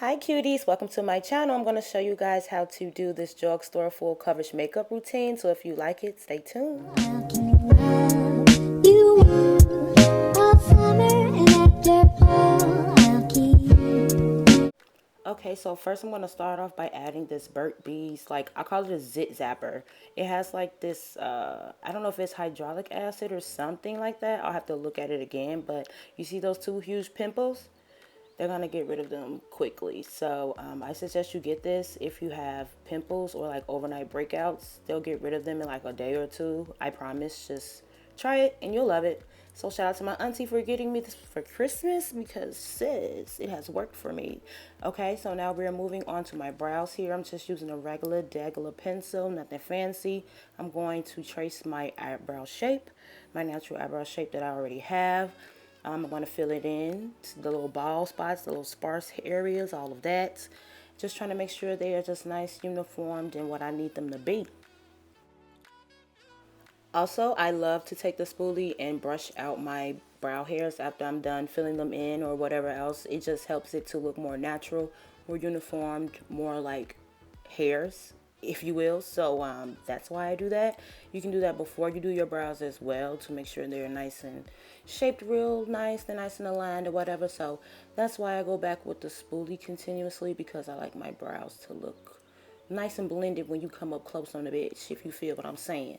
Hi cuties, welcome to my channel. I'm going to show you guys how to do this drugstore full coverage makeup routine. So if you like it, stay tuned. Okay, so first I'm going to start off by adding this Burt's Bees, like I call it a zit zapper. It has like this, I don't know if it's hydraulic acid or something like that. I'll have to look at it again, but you see those two huge pimples? They're going to get rid of them quickly. So I suggest you get this if you have pimples or like overnight breakouts. They'll get rid of them in like a day or two. I promise. Just try it and you'll love it. So shout out to my auntie for getting me this for Christmas because sis, it has worked for me. Okay, so now we're moving on to my brows here. I'm just using a regular Daguerre pencil, nothing fancy. I'm going to trace my eyebrow shape, my natural eyebrow shape that I already have. I'm going to fill it in, the little bald spots, the little sparse areas, all of that. Just trying to make sure they are just nice, uniformed, and what I need them to be. Also, I love to take the spoolie and brush out my brow hairs after I'm done filling them in or whatever else. It just helps it to look more natural, more uniformed, more like hairs, if you will. So that's why I do that. You can do that before you do your brows as well to make sure they're nice and shaped real nice. They're nice and aligned or whatever. So that's why I go back with the spoolie continuously, because I like my brows to look nice and blended when you come up close on the bitch, if you feel what I'm saying.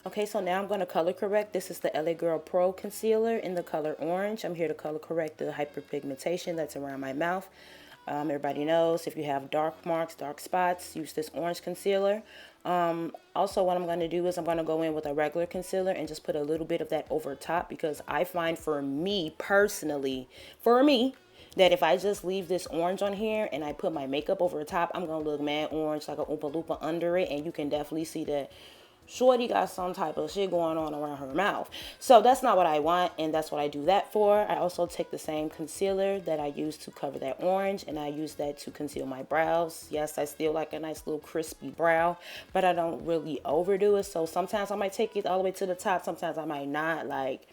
Okay, so now I'm going to color correct. This is the LA Girl Pro Concealer in the color orange. I'm here to color correct the hyperpigmentation that's around my mouth. Everybody knows if you have dark marks, dark spots, use this orange concealer. Also, what I'm going to do is I'm going to go in with a regular concealer and just put a little bit of that over top, because I find for me personally, that if I just leave this orange on here and I put my makeup over the top, I'm going to look mad orange, like a Oompa Loompa under it, and you can definitely see that shorty got some type of shit going on around her mouth. So that's not what I want, and that's what I do that for. I also take the same concealer that I use to cover that orange, and I use that to conceal my brows. Yes, I still like a nice little crispy brow, but I don't really overdo it. So sometimes I might take it all the way to the top, sometimes I might not. Like,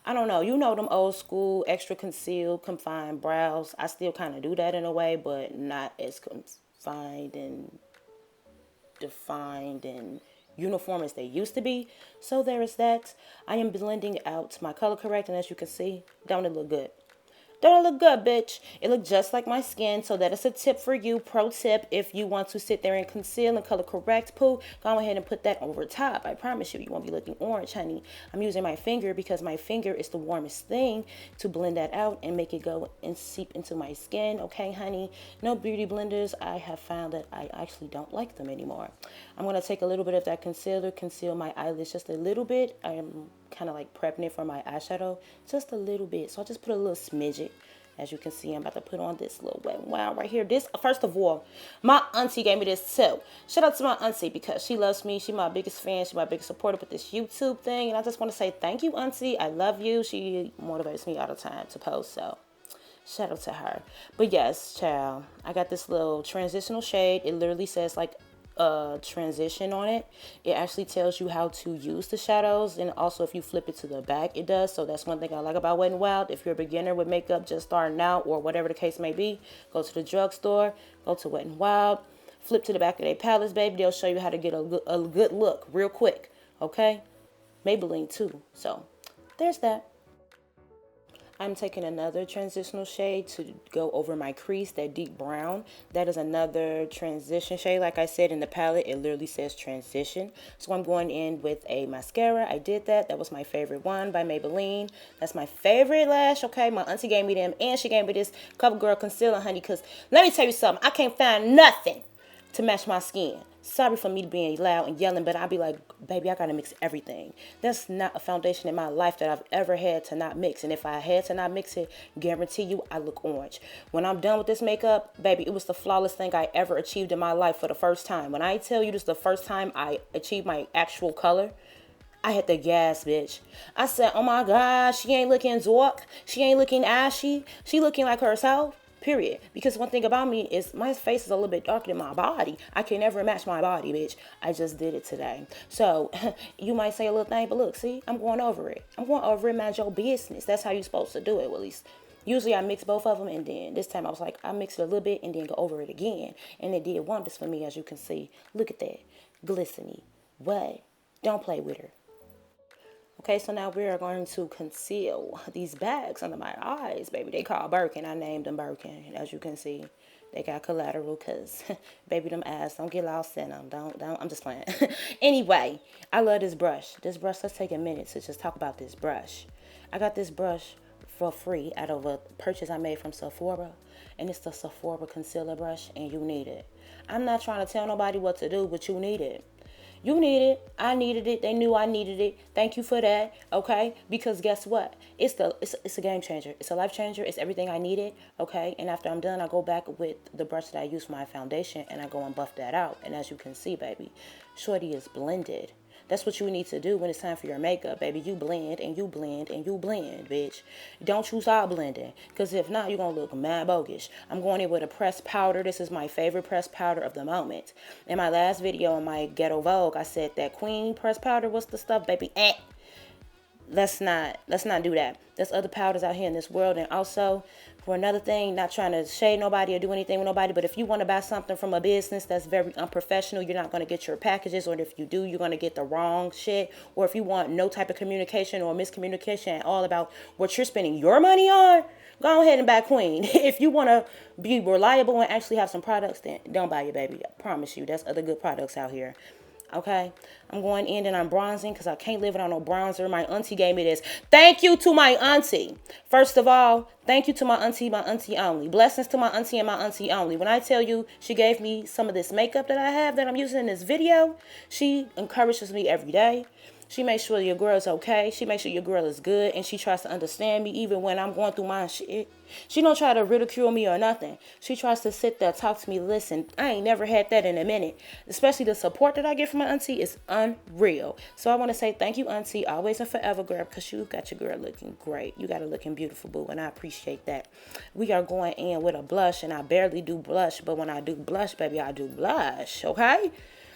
I don't know, you know, them old school extra concealed confined brows. I still kind of do that in a way, but not as confined and defined and uniform as they used to be. So there is that. I am blending out my color correct, and as you can see, don't it look good? Don't it look good, bitch? It look just like my skin, so that is a tip for you. Pro tip, if you want to sit there and conceal and color correct, poo, go ahead and put that over top. I promise you, you won't be looking orange, honey. I'm using my finger because my finger is the warmest thing to blend that out and make it go and seep into my skin, okay, honey? No beauty blenders. I have found that I actually don't like them anymore. I'm going to take a little bit of that concealer, conceal my eyelids just a little bit. I am kind of like prepping it for my eyeshadow just a little bit. So I just put a little smidget. As you can see, I'm about to put on this little Wet n Wild right here. This, first of all, my auntie gave me this too. Shout out to my auntie because she loves me. She's my biggest fan. She's my biggest supporter with this YouTube thing. And I just want to say thank you, auntie. I love you. She motivates me all the time to post. So shout out to her. But yes, child, I got this little transitional shade. It literally says like transition on it. It actually tells you how to use the shadows, and also if you flip it to the back, it does. So that's one thing I like about Wet n Wild. If you're a beginner with makeup, just starting out or whatever the case may be, go to the drugstore, go to Wet n Wild, flip to the back of their palettes, baby. They'll show you how to get a good look real quick. Okay, Maybelline too. So there's that. I'm taking another transitional shade to go over my crease, that deep brown. That is another transition shade. Like I said in the palette, it literally says transition. So I'm going in with a mascara. I did that. That was my favorite one by Maybelline. That's my favorite lash, okay? My auntie gave me them, and she gave me this CoverGirl concealer, honey, because let me tell you something. I can't find nothing to match my skin. Sorry for me being loud and yelling, but I'll be like, baby, I gotta mix everything. That's not a foundation in my life that I've ever had to not mix. And if I had to not mix it, guarantee you I look orange. When I'm done with this makeup, baby, it was the flawless thing I ever achieved in my life for the first time. When I tell you this is the first time I achieved my actual color, I had the gas, bitch. I said, oh my God, she ain't looking zork. She ain't looking ashy. She looking like herself. Period. Because one thing about me is my face is a little bit darker than my body. I can never match my body, bitch. I just did it today. So you might say a little thing, but look, see, I'm going over it. I'm going over it, mind your business. That's how you're supposed to do it, well, at least. Usually I mix both of them, and then this time I was like, I mixed it a little bit and then go over it again. And it did wonders for me, as you can see. Look at that. Glistening. What? Don't play with her. Okay, so now we are going to conceal these bags under my eyes, baby. They call Birkin. I named them Birkin, as you can see. They got collateral because, baby, them ass, don't get lost in them. Don't, I'm just playing. Anyway, I love this brush. This brush, let's take a minute to just talk about this brush. I got this brush for free out of a purchase I made from Sephora. And it's the Sephora concealer brush, and you need it. I'm not trying to tell nobody what to do, but you need it. You need it. I needed it. They knew I needed it. Thank you for that. Okay? Because guess what? It's a game changer. It's a life changer. It's everything I needed. Okay? And after I'm done, I go back with the brush that I use for my foundation and I go and buff that out. And as you can see, baby, shorty is blended. That's what you need to do when it's time for your makeup, baby. You blend and you blend and you blend, bitch. Don't you stop blending. Because if not, you're going to look mad bogus. I'm going in with a pressed powder. This is my favorite pressed powder of the moment. In my last video on my Ghetto Vogue, I said that Queen pressed powder was the stuff, baby. Let's not do that. There's other powders out here in this world. And also, for another thing, not trying to shade nobody or do anything with nobody, but if you want to buy something from a business that's very unprofessional, you're not going to get your packages, or if you do, you're going to get the wrong shit. Or if you want no type of communication or miscommunication at all about what you're spending your money on, go ahead and buy Queen. If you want to be reliable and actually have some products, then don't buy your baby. I promise you, there's other good products out here. Okay, I'm going in and I'm bronzing because I can't live without no bronzer. My auntie gave me this. Thank you to my auntie. First of all, thank you to my auntie only. Blessings to my auntie and my auntie only. When I tell you she gave me some of this makeup that I have that I'm using in this video, she encourages me every day. She makes sure your girl is okay. She makes sure your girl is good. And she tries to understand me even when I'm going through my shit. She don't try to ridicule me or nothing. She tries to sit there, talk to me, listen. I ain't never had that in a minute. Especially the support that I get from my auntie is unreal. So I want to say thank you, auntie, always and forever, girl, because you got your girl looking great. You got her looking beautiful, boo, and I appreciate that. We are going in with a blush, and I barely do blush, but when I do blush, baby, I do blush, okay?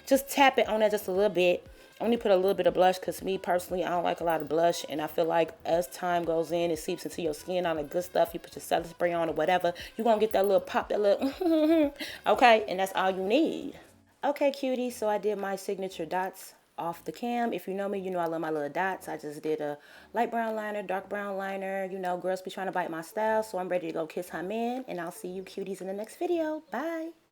Just tap it on there just a little bit. Only put a little bit of blush because me personally, I don't like a lot of blush. And I feel like as time goes in, it seeps into your skin, all the good stuff. You put your setting spray on or whatever. You're going to get that little pop, that little, okay? And that's all you need. Okay, cutie. So I did my signature dots off the cam. If you know me, you know I love my little dots. I just did a light brown liner, dark brown liner. You know, girls be trying to bite my style. So I'm ready to go kiss her man. And I'll see you cuties in the next video. Bye.